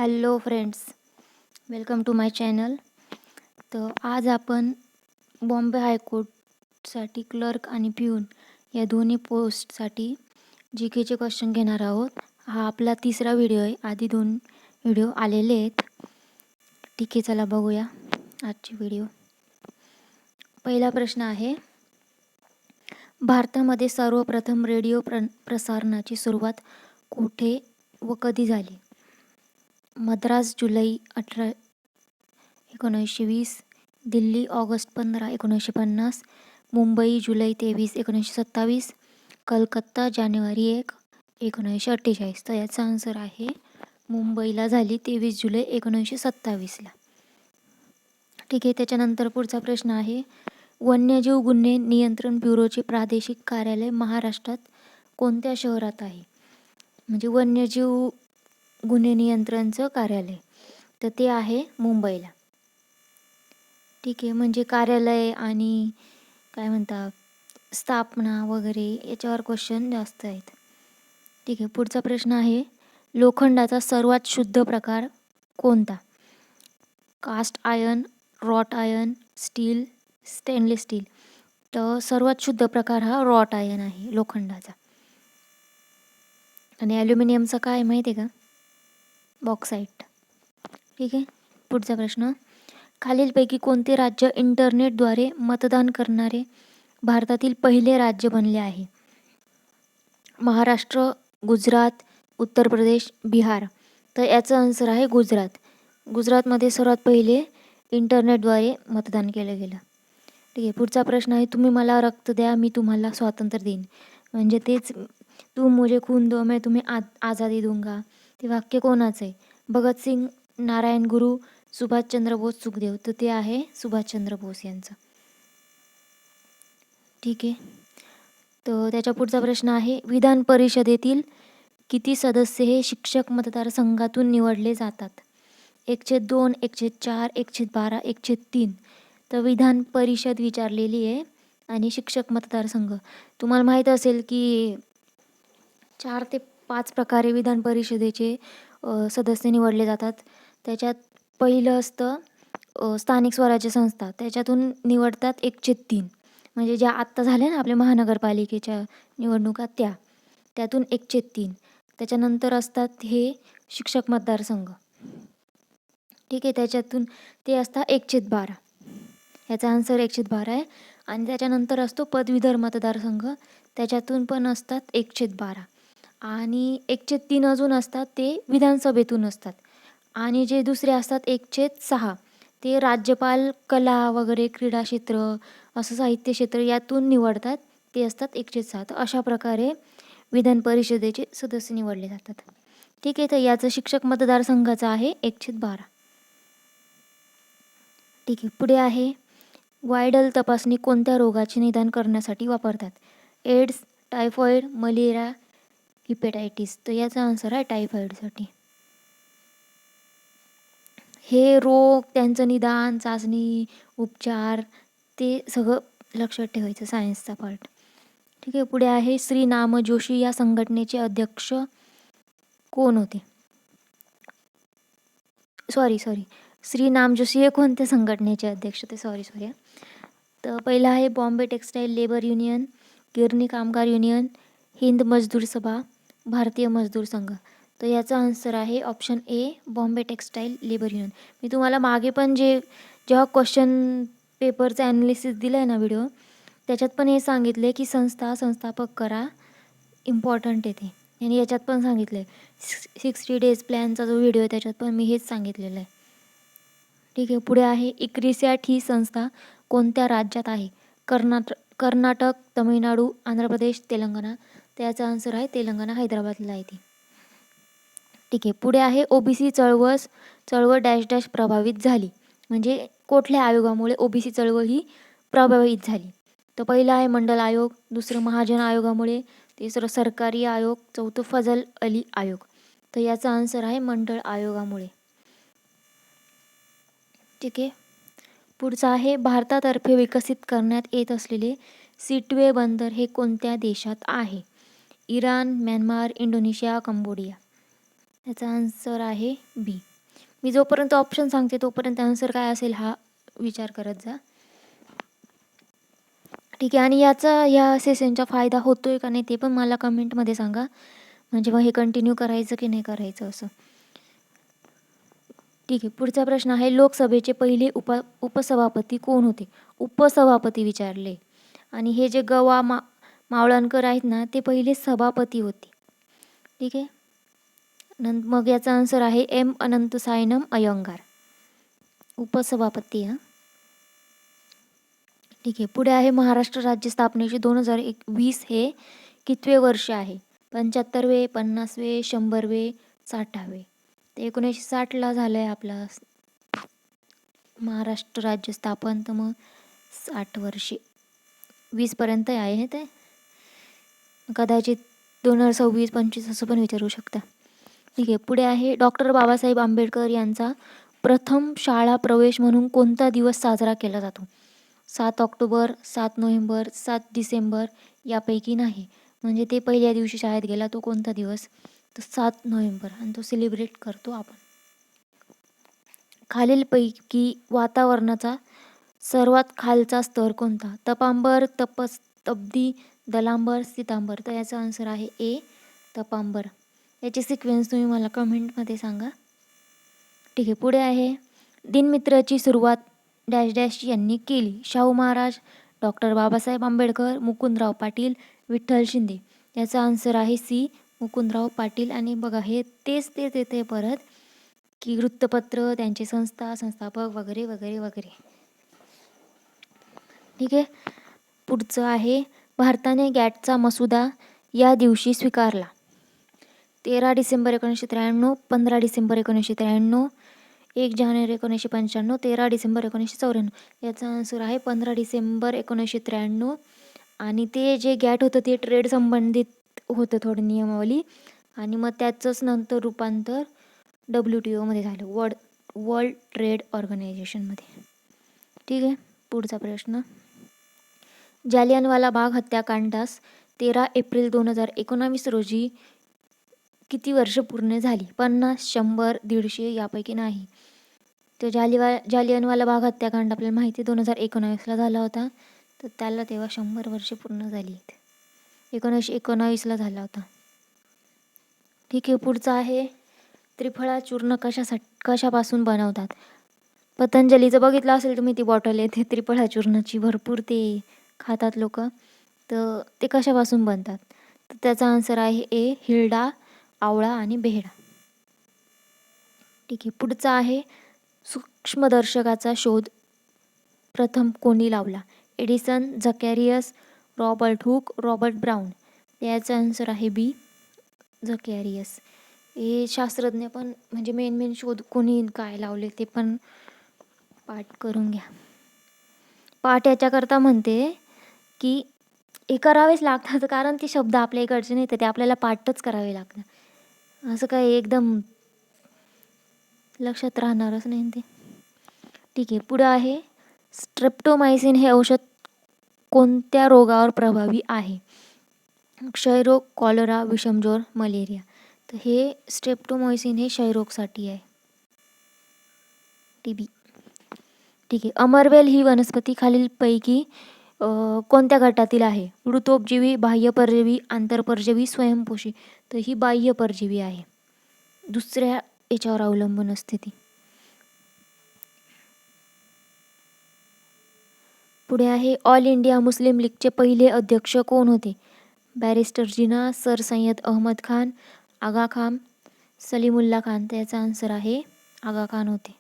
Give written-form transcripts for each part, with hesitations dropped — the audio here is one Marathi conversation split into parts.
Hello friends, welcome to my channel. तर आज आपण बॉम्बे हायकोर्टसाठी क्लर्क आणि प्यून या दोन्ही पोस्टसाठी जी केचे क्वेश्चन घेणार आहोत. हा आपला तिसरा व्हिडिओ आहे. आधी 2 व्हिडिओ आलेले आहेत. ठीक आहे, चला बघूया आजची व्हिडिओ. पहिला प्रश्न आहे, भारतामध्ये सर्वप्रथम रेडिओ प्रसारणाची सुरुवात कुठे व कधी झाली? मद्रास जुलै 1920, दिल्ली ऑगस्ट 15, 1950, मुंबई जुलै 23, 1927, कलकत्ता जानेवारी 1, 1948. तर याचा आन्सर आहे मुंबईला झाली 23 जुलै 1927ला. ठीक आहे, त्याच्यानंतर पुढचा प्रश्न आहे, वन्यजीव गुन्हे नियंत्रण ब्युरोचे प्रादेशिक कार्यालय महाराष्ट्रात कोणत्या शहरात आहे? म्हणजे वन्यजीव गुन्हे नियंत्रणचं कार्यालय, तर ते आहे मुंबईला. ठीक आहे, म्हणजे कार्यालय आणि काय म्हणतात स्थापना वगैरे याच्यावर क्वेश्चन जास्त आहेत. ठीक आहे, पुढचा प्रश्न आहे, लोखंडाचा सर्वात शुद्ध प्रकार कोणता? Cast iron, wrought iron, steel, stainless steel. तर सर्वात शुद्ध प्रकार हा रॉट आयर्न आहे लोखंडाचा. आणि ॲल्युमिनियमचा काय माहिती आहे का? बॉक्साईट. ठीक आहे, पुढचा प्रश्न, खालीलपैकी कोणते राज्य इंटरनेटद्वारे मतदान करणारे भारतातील पहिले राज्य बनले आहे? महाराष्ट्र, गुजरात, उत्तर प्रदेश, बिहार. तर याचं आन्सर आहे गुजरात. गुजरातमध्ये सर्वात पहिले इंटरनेटद्वारे मतदान केलं गेलं. ठीक आहे, पुढचा प्रश्न आहे, तुम्ही मला रक्त द्या, मी तुम्हाला स्वातंत्र्य देईन. म्हणजे तेच, तुम मुझे खून दो, मैं तुम्हें आझादी दूंगा. ते वाक्य कोणाचं आहे? भगतसिंग, नारायण गुरु, सुभाषचंद्र बोस, सुखदेव. तर ते आहे सुभाषचंद्र बोस यांचं. ठीक आहे, तर त्याच्या पुढचा प्रश्न आहे, विधान परिषदेतील किती सदस्य हे शिक्षक मतदारसंघातून निवडले जातात? 1/2, 1/4, 1/12, 1/3. तर विधान परिषद विचारलेली आहे आणि शिक्षक मतदारसंघ. तुम्हाला माहीत असेल की 4 ते 5 प्रकारे विधान परिषदेचे सदस्य निवडले जातात. त्याच्यात पहिलं असतं स्थानिक स्वराज्य संस्था, त्याच्यातून निवडतात 1/3. म्हणजे ज्या आत्ता झाल्या ना आपल्या महानगरपालिकेच्या निवडणुका, त्यातून 1/3. त्याच्यानंतर असतात हे शिक्षक मतदारसंघ. ठीक आहे, त्याच्यातून ते असतात 1/12. याचा आन्सर 1/12 आहे. आणि त्याच्यानंतर असतो पदवीधर मतदारसंघ, त्याच्यातून पण असतात 1/12. आणि 1/3 अजून असतात, ते विधानसभेतून असतात. आणि जे दुसरे असतात 1/6, ते राज्यपाल, कला वगैरे, क्रीडा क्षेत्र, असं साहित्य क्षेत्र यातून निवडतात, ते असतात 1/6. तर अशा प्रकारे विधान परिषदेचे सदस्य निवडले जातात. ठीक आहे, तर याचं शिक्षक मतदारसंघाचं आहे 1/12. ठीक आहे, पुढे आहे, वायडल तपासणी कोणत्या रोगाचे निदान करण्यासाठी वापरतात? AIDS, typhoid, malaria, hepatitis. तर याचा आन्सर आहे टायफॉईडसाठी. हे रोग, त्यांचं निदान, चाचणी, उपचार, ते सगळं लक्षात ठेवायचं, सायन्सचा पार्ट. ठीक आहे, पुढे आहे, श्री नाम जोशी या संघटनेचे अध्यक्ष कोण होते? सॉरी श्री नाम जोशी हे कोणत्या संघटनेचे अध्यक्ष होते? सॉरी. तर पहिला आहे बॉम्बे टेक्सटाईल लेबर युनियन, गिरणी कामगार युनियन, हिंद मजदूर सभा, भारतीय मजदूर संघ. तर याचा आन्सर आहे option A, Bombay textile labour union. मी तुम्हाला मागे पण जेव्हा क्वेश्चन पेपरचं ॲनालिसिस दिलं आहे ना व्हिडिओ, त्याच्यात पण हे सांगितले की संस्थापक करा इम्पॉर्टंट आहे ते. आणि याच्यात पण सांगितलं आहे 60 डेज प्लॅनचा जो व्हिडिओ आहे त्याच्यात पण मी हेच सांगितलेलं आहे. ठीक आहे, पुढे आहे, इक्रिसॅट ही संस्था कोणत्या राज्यात आहे? कर्नाटक, तमिळनाडू, आंध्र प्रदेश, तेलंगणा. त्याचा आन्सर आहे तेलंगणा, हैदराबादला आहे ती. ठीक आहे, पुढे आहे, ओबीसी चळवळ डॅश डॅश प्रभावित झाली. म्हणजे कुठल्या आयोगामुळे ओबीसी चळवळ ही प्रभावित झाली? तर पहिलं आहे मंडल आयोग, दुसरं महाजन आयोगामुळे, तिसरं सरकारी आयोग, चौथं फजल अली आयोग. तर याचा आन्सर आहे मंडळ आयोगामुळे. ठीक आहे, पुढचा आहे, भारतातर्फे विकसित करण्यात येत असलेले सिटवे बंदर हे कोणत्या देशात आहे? Iran, Myanmar, Indonesia, Cambodia. याचा आन्सर आहे बी. मी जोपर्यंत ऑप्शन सांगते तोपर्यंत आन्सर काय असेल हा विचार करत जा. ठीक आहे. आणि या सेशनचा फायदा होतोय का नाही ते पण मला कमेंटमध्ये सांगा, म्हणजे मग हे कंटिन्यू करायचं की नाही करायचं असं. ठीक आहे. पुढचा प्रश्न आहे, लोकसभेचे पहिले उपसभापती कोण होते? उपसभापती विचारले. आणि हे जे मावळणकर आहेत ना, ते पहिले सभापती होते. ठीक आहे. मग याचा आन्सर आहे एम अनंतसायनम अय्यंगार, उपसभापती. ठीक आहे. पुढे आहे, महाराष्ट्र राज्य स्थापनेचे 2020 हे कितवे वर्ष आहे? 75वे, 50वे, 100वे, 60वे. ते 1960ला झालं आहे आपला महाराष्ट्र राज्य स्थापन, तर मग 60 वर्षे, 20पर्यंत आहे ते. कदाचित 2026, 25 असं पण विचारू शकता. ठीक आहे. पुढे आहे, डॉक्टर बाबासाहेब आंबेडकर यांचा प्रथम शाळा प्रवेश म्हणून कोणता दिवस साजरा केला जातो? 7 ऑक्टोबर, 7 नोव्हेंबर, 7 डिसेंबर यापैकी नाही. म्हणजे ते पहिल्या दिवशी शाळेत गेला तो कोणता दिवस? तर 7 नोव्हेंबर, आणि तो सेलिब्रेट करतो आपण. खालीलपैकी वातावरणाचा सर्वात खालचा स्तर कोणता? तपांबर, तपदी, दलांबर, सीतांबर. तर याचा आन्सर आहे ए, तपांबर. याची सिक्वेन्स तुम्ही मला कमेंटमध्ये सांगा. ठीक आहे. पुढे आहे, दिनमित्राची सुरुवात डॅश डॅश यांनी केली? शाहू महाराज, डॉक्टर बाबासाहेब आंबेडकर, मुकुंदराव पाटील, विठ्ठल शिंदे. याचा आन्सर आहे सी, मुकुंदराव पाटील. आणि बघा, हे तेच येते परत की वृत्तपत्र, त्यांची संस्थापक वगैरे वगैरे वगैरे. ठीक आहे. पुढचं आहे, भारताने गॅटचा मसुदा या दिवशी स्वीकारला? 13 डिसेंबर 1993, 15 डिसेंबर 1993, 1 जानेवारी 1995, 13 डिसेंबर 1994. याचा आन्सर आहे 15 डिसेंबर 1993. आणि ते जे गॅट होतं ते ट्रेड संबंधित होतं, थोडं नियमावली, आणि मग त्याचंच नंतर रूपांतर WTOमध्ये झालं, वर्ल्ड ट्रेड ऑर्गनायझेशनमध्ये. ठीक आहे. पुढचा प्रश्न, जालियनवाला बाग हत्याकांडास 13 एप्रिल 2019 रोजी किती वर्ष पूर्ण झाली? 50, 100, 150 यापैकी नाही. तर जालियनवाला बाग हत्याकांड आपल्याला माहिती 2019ला झाला होता, तर त्याला तेव्हा 100 वर्ष पूर्ण झाली आहेत. 1919ला झाला होता. ठीक आहे. पुढचा आहे, त्रिफळा चूर्ण कशापासून बनवतात? पतंजलीचं बघितलं असेल तुम्ही, ती बॉटल येते त्रिफळा चूर्णाची, भरपूर ते खातात लोक. तर ते कशापासून बनतात? तर त्याचा आन्सर आहे ए, हिरडा, आवळा आणि बेहडा. ठीक आहे. पुढचा आहे, सूक्ष्मदर्शकाचा शोध प्रथम कोणी लावला? Edison, Zacharias, Robert Hooke, Robert Brown. याचा आन्सर आहे बी, झकॅरियस. हे शास्त्रज्ञ पण, म्हणजे मेन शोध कोणी काय लावले ते पण पाठ करून घ्या. पाठ याच्याकरता म्हणते की हे करावेच लागतात, कारण ते शब्द आपल्या इकडचे नाही, तर ते आपल्याला पाठच करावे लागतात. असं काय एकदम लक्षात राहणारच नाही ते. ठीक आहे. पुढं आहे, स्ट्रेप्टोमायसिन हे औषध कोणत्या रोगावर प्रभावी आहे? क्षयरोग, कॉलरा, विषमज्वर, मलेरिया. तर हे स्ट्रेप्टोमायसिन हे क्षयरोगसाठी आहे, TB. ठीक आहे. अमरवेल ही वनस्पती खालीलपैकी कोणत्या गटातील आहे? मृतोपजीवी, बाह्य परजीवी, आंतरपरजीवी, स्वयंपोषी. तर ही बाह्य परजीवी आहे, दुसऱ्या याच्यावर अवलंबून असते ती. पुढे आहे, ऑल इंडिया मुस्लिम लीगचे पहिले अध्यक्ष कोण होते? बॅरिस्टर जिना, सर सय्यद अहमद खान, आगा खान, सलीमुल्ला खान. त्याचा आन्सर आहे आगा खान होते.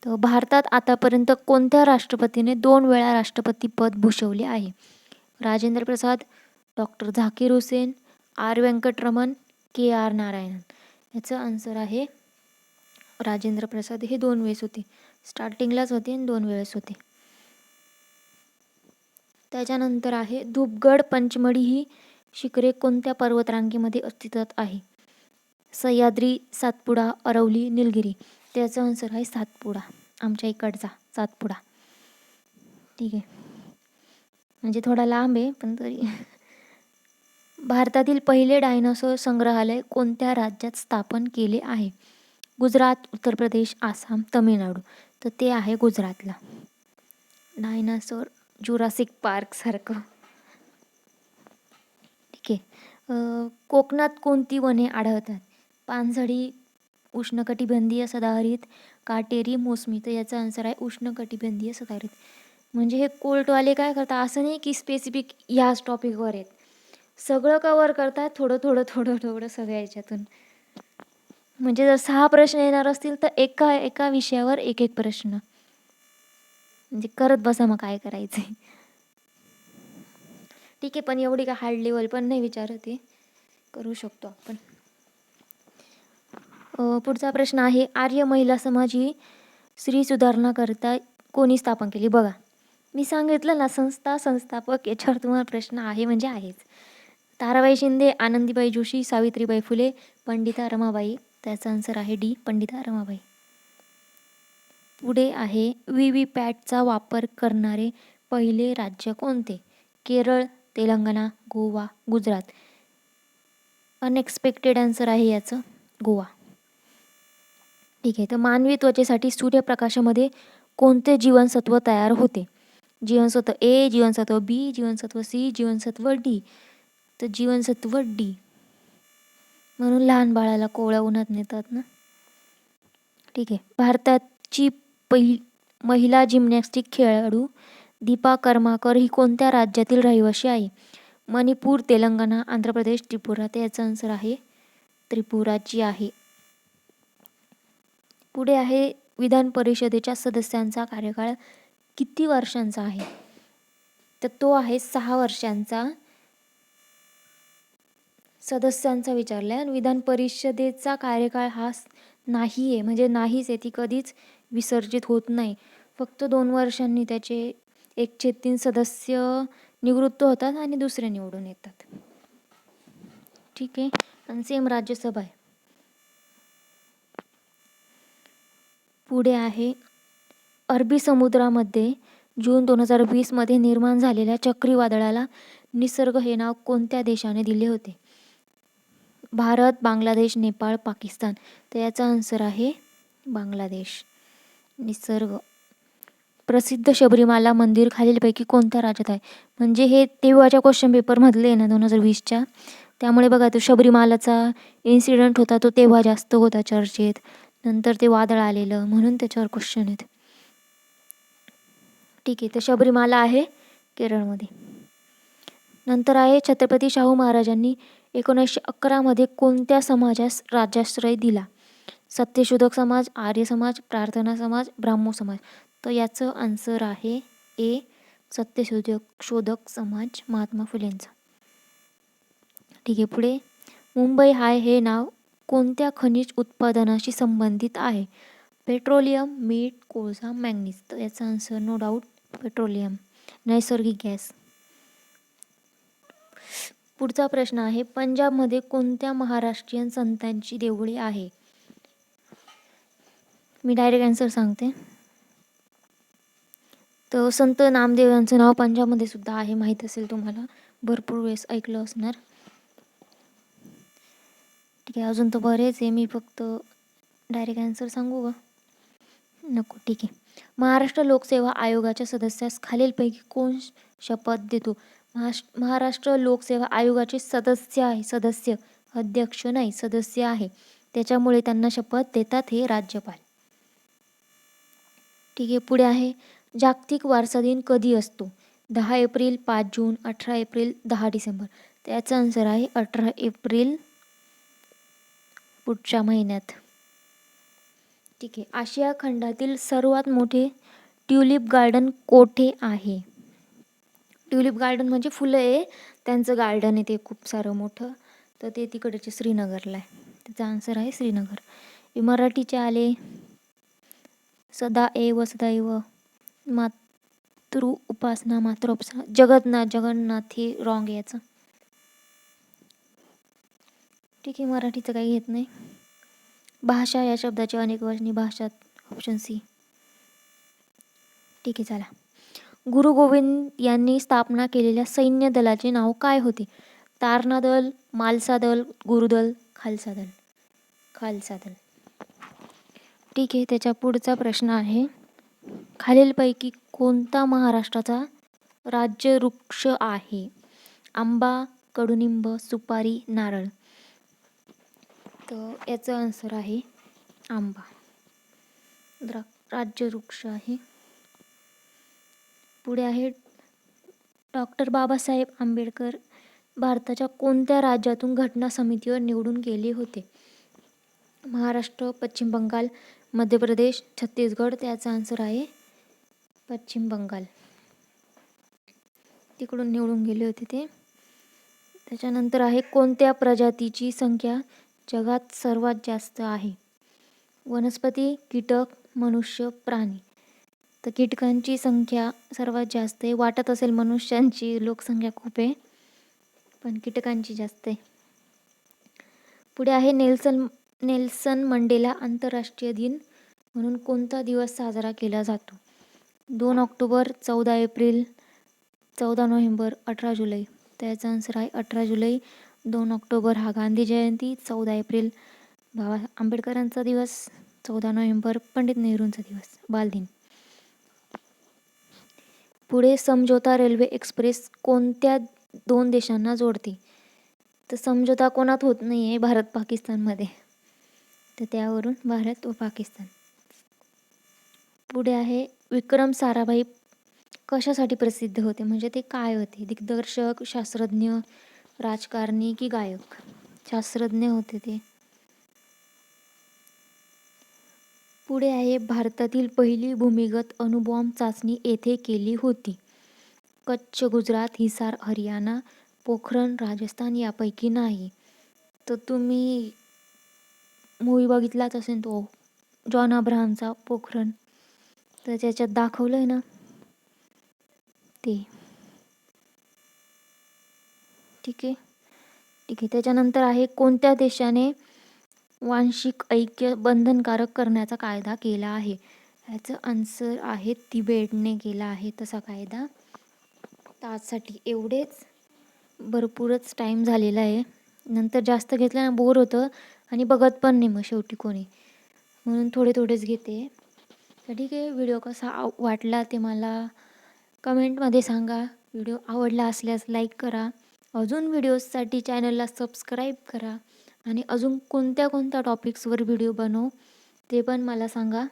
तर भारतात आतापर्यंत कोणत्या राष्ट्रपतीने 2 वेळा राष्ट्रपती पद भूषवले आहे? Rajendra Prasad, doctor Zakir Hussain, R Venkataraman, KR Narayanan. याचं आन्सर आहे राजेंद्र प्रसाद. हे 2 वेळेस होते, स्टार्टिंगलाच होते आणि 2 वेळेस होते. त्याच्यानंतर आहे, धूपगड पंचमढी ही शिखरे कोणत्या पर्वतरांगेमध्ये अस्तित्वात आहे? सह्याद्री, सातपुडा, अरवली, निलगिरी. त्याचा आन्सर आहे सातपुडा, आमच्या इकडचा सातपुडा. ठीक आहे. म्हणजे थोडा लांब आहे पण तरी भारतातील पहिले डायनासोर संग्रहालय कोणत्या राज्यात स्थापन केले आहे? गुजरात, उत्तर प्रदेश, आसाम, तमिळनाडू. तर ते आहे गुजरातला. डायनासोर जुरासिक पार्क सारखं. ठीक आहे. कोकणात कोणती वने आढळतात? पानझडी, उष्णकटिबंधीय सदाहरित, काटेरी, मोसमी. तर याचा आन्सर आहे उष्णकटिबंधीय सदाहरित. म्हणजे हे कोर्टवाले काय करतात, असं नाही की स्पेसिफिक ह्याच टॉपिकवर आहेत, सगळं कवर करतात, थोडं थोडं थोडं थोडं सगळ्या याच्यातून. म्हणजे जर 6 प्रश्न येणार असतील तर एका एका विषयावर एक एक प्रश्न. म्हणजे करत बसा मग काय करायचंय. ठीक आहे, पण एवढी का हार्ड लेवल पण नाही विचारत आहे, करू शकतो आपण. पुढचा प्रश्न आहे, आर्य महिला समाज ही स्त्री सुधारणा करता कोणी स्थापन केली? बघा, मी सांगितलं ना, संस्था संस्थापक याच्यावर तुम्हाला प्रश्न आहे म्हणजे आहेच. ताराबाई शिंदे, आनंदीबाई जोशी, सावित्रीबाई फुले, पंडिता रमाबाई. त्याचा आन्सर आहे डी, पंडिता रमाबाई. पुढे आहे, व्हीव्हीपॅटचा वापर करणारे पहिले राज्य कोणते? केरळ, तेलंगणा, गोवा, गुजरात. अनएक्सपेक्टेड आन्सर आहे याचं गोवा. ठीक आहे, तर मानवी त्वचेसाठी सूर्यप्रकाशामध्ये कोणते जीवनसत्व तयार होते? जीवनसत्व ए, जीवनसत्व बी, जीवनसत्व सी, जीवनसत्व डी. तर जीवनसत्व डी. म्हणून लहान बाळाला कोवळ्या उन्हात नेतात ना. ठीक आहे, भारताची महिला जिम्नॅस्टिक खेळाडू दीपा कर्माकर ही कोणत्या राज्यातील रहिवाशी आहे? मणिपूर, तेलंगणा, आंध्र प्रदेश, त्रिपुरा. तर याचा आन्सर आहे त्रिपुराची आहे. पुढे आहे, विधान परिषदेच्या सदस्यांचा कार्यकाळ किती वर्षांचा आहे? तर तो आहे 6 वर्षांचा. सदस्यांचा विचारलाय आणि विधान परिषदेचा कार्यकाळ हा नाही आहे, म्हणजे नाहीच आहे, ती कधीच विसर्जित होत नाही. फक्त 2 वर्षांनी त्याचे 1/3 सदस्य निवृत्त होतात आणि दुसरे निवडून येतात. ठीक आहे, आणि सेम राज्यसभा आहे. पुढे आहे, अरबी समुद्रामध्ये जून 2020 मध्ये निर्माण झालेल्या चक्रीवादळाला निसर्ग हे नाव कोणत्या देशाने दिले होते? भारत, बांगलादेश, नेपाळ, पाकिस्तान. तर याचा आन्सर आहे बांगलादेश. निसर्ग. प्रसिद्ध शबरीमाला मंदिर खालीलपैकी कोणत्या राज्यात आहे? म्हणजे हे तेव्हाच्या क्वेश्चन पेपरमधले आहे ना 2020च्या, त्यामुळे बघा, तो शबरीमालाचा इन्सिडेंट होता तो तेव्हा जास्त होता चर्चेत, नंतर ते वादळ आलेलं म्हणून त्याच्यावर क्वेश्चन आहेत. ठीक आहे, तर शबरीमाला आहे केरळमध्ये. नंतर आहे, छत्रपती शाहू महाराजांनी 1911 मध्ये कोणत्या समाजास राज्याश्रय दिला? सत्यशोधक समाज, आर्य समाज, प्रार्थना समाज, ब्राह्मो समाज. तर याचं आन्सर आहे ए, सत्यशोधक समाज, महात्मा फुलेंचा. ठीक आहे, पुढे, मुंबई हाय हे नाव कोणत्या खनिज उत्पादनाशी संबंधित आहे? पेट्रोलियम, मीठ, कोळसा, मॅंगनीज. तर याचा आन्सर नो डाऊट पेट्रोलियम, नैसर्गिक गॅस. पुढचा प्रश्न आहे, पंजाबमध्ये कोणत्या महाराष्ट्रीयन संतांची देवळे आहे? मी डायरेक्ट आन्सर सांगते. तर संत नामदेव यांचं नाव पंजाबमध्ये सुद्धा आहे, माहीत असेल तुम्हाला, भरपूर वेळेस ऐकलं असणार. ठीक आहे, अजून तर बरेच आहे, मी फक्त डायरेक्ट आन्सर सांगू का? नको, ठीक आहे. महाराष्ट्र लोकसेवा आयोगाच्या सदस्यास खालीलपैकी कोण शपथ देतो? महाराष्ट्र लोकसेवा आयोगाचे सदस्य, अध्यक्ष नाही, सदस्य आहे, त्याच्यामुळे त्यांना शपथ देतात हे राज्यपाल. ठीक आहे, पुढे आहे, जागतिक वारसा दिन कधी असतो? 10 एप्रिल, 5 जून, 18 एप्रिल, 10 डिसेंबर. त्याचा आन्सर आहे 18 एप्रिल, पुढच्या महिन्यात. ठीक आहे, आशिया खंडातील सर्वात मोठे ट्युलिप गार्डन कोठे आहे? ट्युलिप गार्डन म्हणजे फुलं आहे त्यांचं गार्डन आहे ते खूप सारं मोठं, तर ते तिकडचे श्रीनगरला आहे. त्याचा आन्सर आहे श्रीनगर. मराठीचे आले, सदा एव सदैव, मातृ उपासना, मातृोपासना, जगन्नाथ हे रॉंग आहे याचं. ठीक आहे, मराठीचं काही घेत नाही. भाषा या शब्दाची अनेक वचनी भाषा, ऑप्शन सी. ठीक आहे, चला. गुरु गोविंद यांनी स्थापना केलेल्या सैन्य दलाचे नाव काय होते? तारणा दल, मालसा दल, गुरुदल, खालसा दल. खालसा दल. ठीक आहे, त्याच्या पुढचा प्रश्न आहे, खालीलपैकी कोणता महाराष्ट्राचा राज्य वृक्ष आहे? आंबा, कडुनिंब, सुपारी, नारळ. तर याचं आन्सर आहे आंबा. राज्य वृक्ष आहे. पुढे आहे, डॉक्टर बाबासाहेब आंबेडकर भारताच्या कोणत्या राज्यातून घटना समितीवर निवडून गेले होते? महाराष्ट्र, पश्चिम बंगाल, मध्य प्रदेश, छत्तीसगड. त्याचा आन्सर आहे पश्चिम बंगाल. तिकडून निवडून गेले होते ते. त्याच्यानंतर आहे, कोणत्या प्रजातीची संख्या जगात सर्वात जास्त आहे? वनस्पती, कीटक, मनुष्य, प्राणी. तर कीटकांची संख्या सर्वात जास्त आहे. वाटत असेल मनुष्यांची लोकसंख्या खूप आहे, पण कीटकांची जास्त आहे. पुढे आहे, नेल्सन मंडेला आंतरराष्ट्रीय दिन म्हणून कोणता दिवस साजरा केला जातो? 2 ऑक्टोबर, 14 एप्रिल, 14 नोव्हेंबर, 18 जुलै. त्याचा आन्सर आहे 18 जुलै. 2 ऑक्टोबर हा गांधी जयंती, 14 एप्रिल बाबा आंबेडकरांचा दिवस, 14 नोव्हेंबर पंडित नेहरूंचा दिवस, बालदिन. पुढे, समझोता रेल्वे एक्सप्रेस कोणत्या 2 देशांना जोडते? तर समझोता कोणात होत नाही आहे, भारत पाकिस्तानमध्ये. तर त्यावरून भारत व पाकिस्तान. पुढे आहे, विक्रम साराभाई कशासाठी प्रसिद्ध होते? म्हणजे ते काय होते? दिग्दर्शक, शास्त्रज्ञ, राजकारणी की गायक? शास्त्रज्ञ होते ते. पुढे आहे, भारतातील पहिली भूमिगत अणुबॉम्ब चाचणी येथे केली होती? कच्छ, गुजरात, हिसार, हरियाणा, पोखरण, राजस्थान. यापैकी नाही. तर तुम्ही मूवी बघितलाच असेल तो जॉन अब्राहमचा पोखरण. तर त्याच्यात दाखवलं आहे ना ते. ठीक आहे. त्याच्यानंतर आहे, कोणत्या देशाने वांशिक ऐक्य बंधनकारक करण्याचा कायदा केला आहे? ह्याचं आन्सर आहे तिबेटने केला आहे तसा कायदा. तर आजसाठी एवढेच. भरपूरच टाईम झालेला आहे. नंतर जास्त घेतल्यानं बोर होतं आणि बघत पण नाही मग शेवटी कोणी, म्हणून थोडेच घेते. तर ठीक आहे, व्हिडिओ कसा वाटला ते मला कमेंटमध्ये सांगा. व्हिडिओ आवडला असल्यास लाईक करा. अजून व्हिडिओजसाठी चॅनलला सबस्क्राईब करा आणि अजून कोणत्या टॉपिक्सवर व्हिडिओ बनवू ते पण मला सांगा.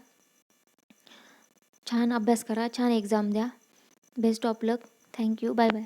छान अभ्यास करा, छान एक्झाम द्या. Best of luck. Thank you. Bye bye.